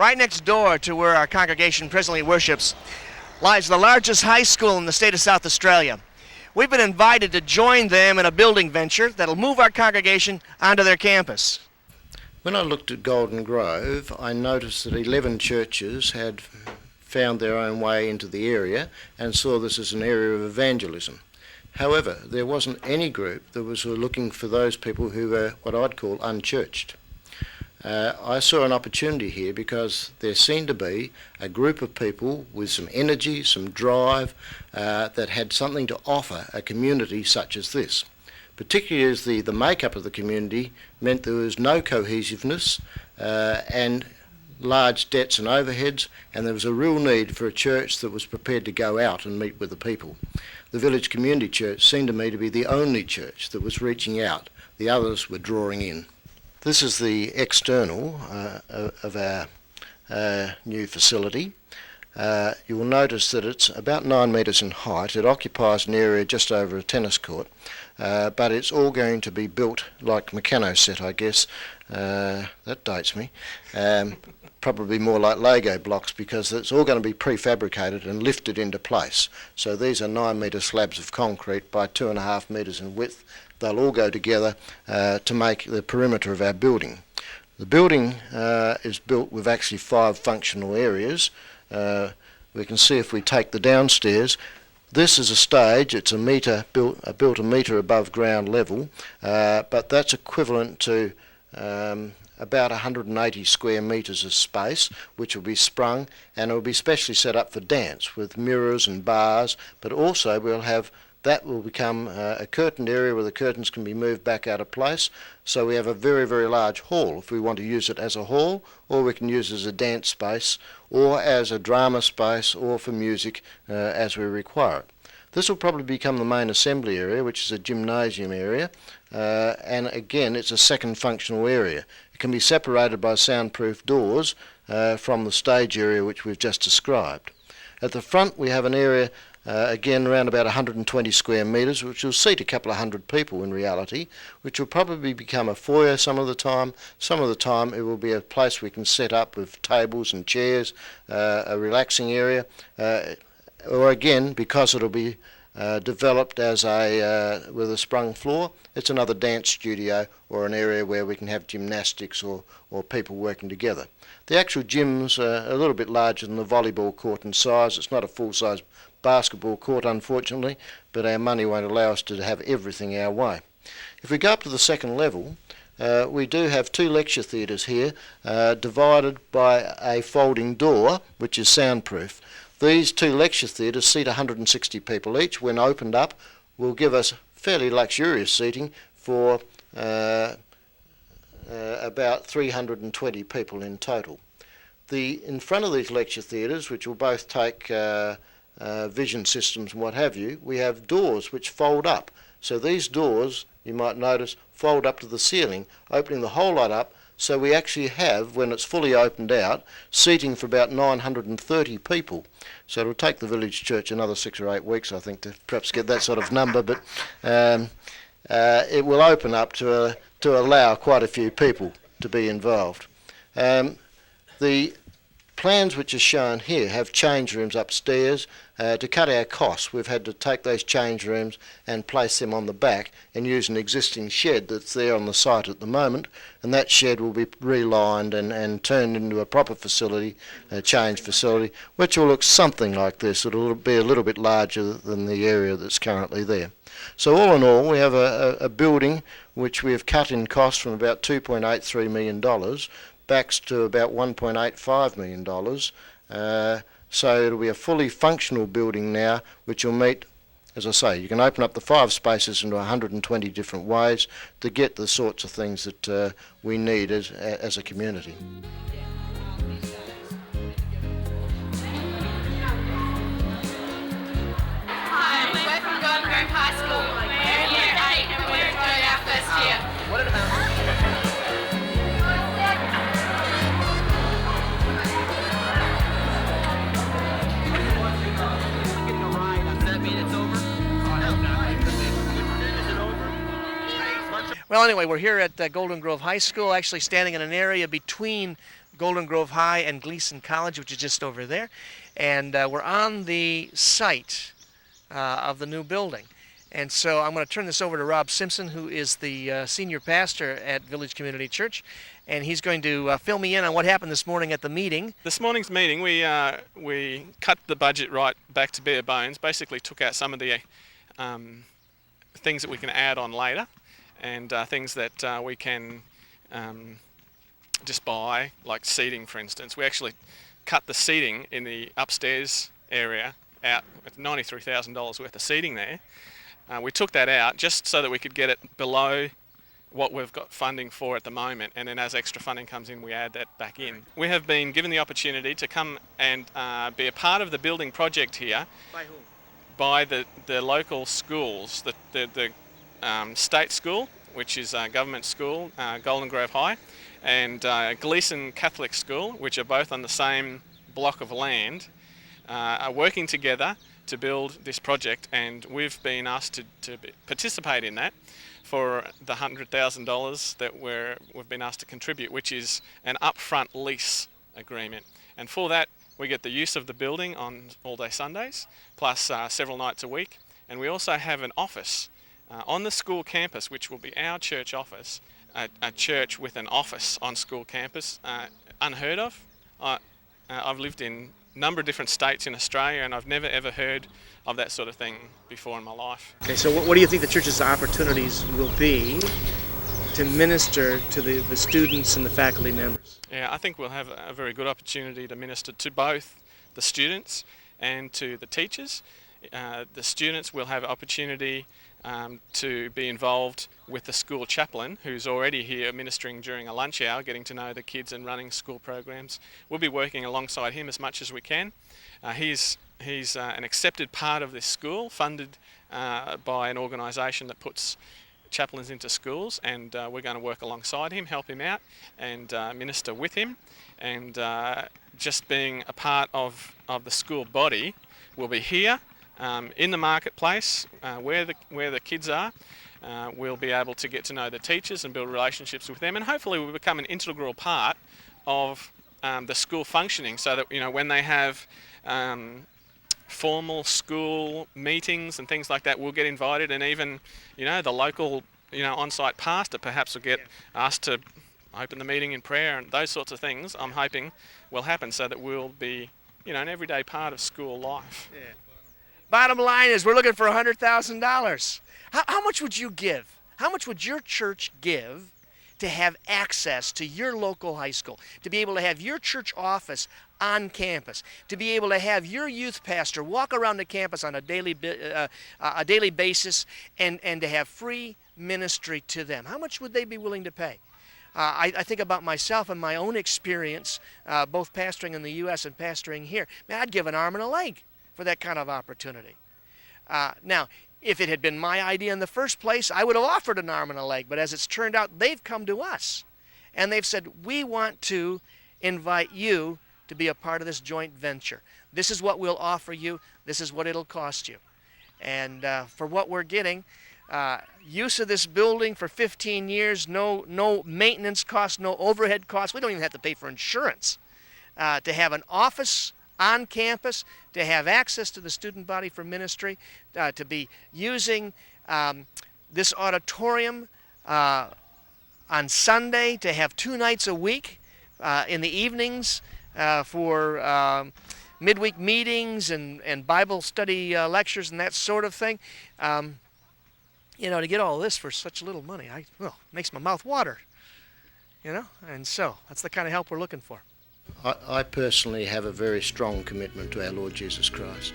Right next door to where our congregation presently worships lies the largest high school in the state of South Australia. We've been invited to join them in a building venture that'll move our congregation onto their campus. When I looked at Golden Grove, I noticed that 11 churches had found their own way into the area and saw this as an area of evangelism. However, there wasn't any group that was looking for those people who were what I'd call unchurched. I saw an opportunity here because there seemed to be a group of people with some energy, some drive, that had something to offer a community such as this. Particularly as the makeup of the community meant there was no cohesiveness and large debts and overheads, and there was a real need for a church that was prepared to go out and meet with the people. The Village Community Church seemed to me to be the only church that was reaching out. The others were drawing in. This is the external of our new facility. You will notice that it's about 9 metres in height. It occupies an area just over a tennis court, but it's all going to be built like Meccano set, I guess. That dates me. Probably more like Lego blocks, because it's all going to be prefabricated and lifted into place. So these are 9 metre slabs of concrete by 2.5 metres in width. They'll all go together to make the perimeter of our building. The building is built with actually 5 functional areas. We can see if we take the downstairs, this is a stage. It's built a metre above ground level, but that's equivalent to about 180 square metres of space, which will be sprung, and it will be specially set up for dance with mirrors and bars, but also that will become a curtained area where the curtains can be moved back out of place. So we have a very, very large hall if we want to use it as a hall, or we can use it as a dance space, or as a drama space, or for music as we require it. This will probably become the main assembly area, which is a gymnasium area, and again it's a second functional area. It can be separated by soundproof doors from the stage area which we've just described. At the front we have an area again around about 120 square metres, which will seat a couple of hundred people in reality, which will probably become a foyer some of the time. Some of the time it will be a place we can set up with tables and chairs, a relaxing area, or again, because it'll be developed as with a sprung floor, it's another dance studio or an area where we can have gymnastics or people working together. The actual gym's a little bit larger than the volleyball court in size. It's not a full-size basketball court, unfortunately, but our money won't allow us to have everything our way. If we go up to the second level, we do have 2 lecture theatres here, divided by a folding door, which is soundproof. These 2 lecture theatres seat 160 people each. When opened up, will give us fairly luxurious seating for about 320 people in total. In front of these lecture theatres, which will both take vision systems and what have you, we have doors which fold up. So these doors, you might notice, fold up to the ceiling, opening the whole lot up. So we actually have, when it's fully opened out, seating for about 930 people. So it'll take the village church another 6 or 8 weeks, I think, to perhaps get that sort of number, but it will open up to allow quite a few people to be involved. The plans which are shown here have change rooms upstairs. To cut our costs, we've had to take those change rooms and place them on the back and use an existing shed that's there on the site at the moment, and that shed will be relined and turned into a proper facility, a change facility, which will look something like this. It'll be a little bit larger than the area that's currently there. So all in all, we have a building which we have cut in cost from about $2.83 million back to about $1.85 million. So it'll be a fully functional building now, which will meet, as I say, you can open up the 5 spaces into 120 different ways to get the sorts of things that we need as a community. Hi, we're from Golden Grove High School. We're in year 8 and we're enjoying our first year. What about Well, anyway, we're here at Golden Grove High School, actually standing in an area between Golden Grove High and Gleason College, which is just over there. And we're on the site of the new building. And so I'm going to turn this over to Rob Simpson, who is the senior pastor at Village Community Church. And he's going to fill me in on what happened this morning at the meeting. This morning's meeting, we cut the budget right back to bare bones, basically took out some of the things that we can add on later, and things that we can just buy, like seating, for instance. We actually cut the seating in the upstairs area out with $93,000 worth of seating there. We took that out just so that we could get it below what we've got funding for at the moment, and then as extra funding comes in, we add that back in. We have been given the opportunity to come and be a part of the building project here. By whom? By the local schools, the state school, which is a government school, Golden Grove High, and Gleason Catholic School, which are both on the same block of land, are working together to build this project, and we've been asked to participate in that for the $100,000 that we've been asked to contribute, which is an upfront lease agreement. And for that, we get the use of the building on all-day Sundays, plus several nights a week. And we also have an office on the school campus, which will be our church office, a church with an office on school campus, unheard of. I've lived in a number of different states in Australia, and I've never ever heard of that sort of thing before in my life. Okay, so what do you think the church's opportunities will be to minister to the students and the faculty members? Yeah, I think we'll have a very good opportunity to minister to both the students and to the teachers. The students will have opportunity to be involved with the school chaplain, who's already here ministering during a lunch hour, getting to know the kids and running school programs. We'll be working alongside him as much as we can. He's an accepted part of this school, funded by an organisation that puts chaplains into schools, and we're going to work alongside him, help him out, and minister with him. And just being a part of the school body, we'll be here in the marketplace where the kids are. We'll be able to get to know the teachers and build relationships with them, and hopefully we'll become an integral part of the school functioning, so that when they have formal school meetings and things like that, we'll get invited, and even the local on-site pastor perhaps will get asked to open the meeting in prayer, and those sorts of things I'm hoping will happen, so that we'll be an everyday part of school life. Yeah. Bottom line is we're looking for $100,000. How much would you give? How much would your church give to have access to your local high school, to be able to have your church office on campus, to be able to have your youth pastor walk around the campus on a daily basis, and to have free ministry to them? How much would they be willing to pay? I think about myself and my own experience, both pastoring in the U.S. and pastoring here. Man, I'd give an arm and a leg for that kind of opportunity. Now, if it had been my idea in the first place, I would have offered an arm and a leg, but as it's turned out, they've come to us, and they've said, we want to invite you to be a part of this joint venture. This is what we'll offer you. This is what it'll cost you. And for what we're getting, use of this building for 15 years, no maintenance costs, no overhead costs. We don't even have to pay for insurance. To have an office on campus, to have access to the student body for ministry, to be using this auditorium on Sunday, to have 2 nights a week in the evenings for midweek meetings and Bible study lectures and that sort of thing. To get all this for such little money, makes my mouth water. And so that's the kind of help we're looking for. I personally have a very strong commitment to our Lord Jesus Christ.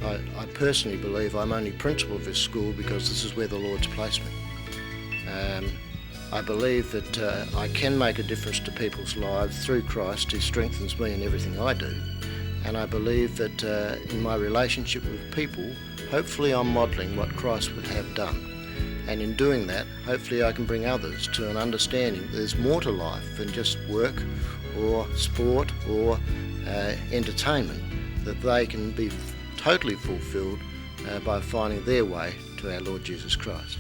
I personally believe I'm only principal of this school because this is where the Lord's placed me. I believe that I can make a difference to people's lives through Christ, who strengthens me in everything I do. And I believe that in my relationship with people, hopefully I'm modelling what Christ would have done. And in doing that, hopefully I can bring others to an understanding that there's more to life than just work or sport or entertainment, that they can be totally fulfilled by finding their way to our Lord Jesus Christ.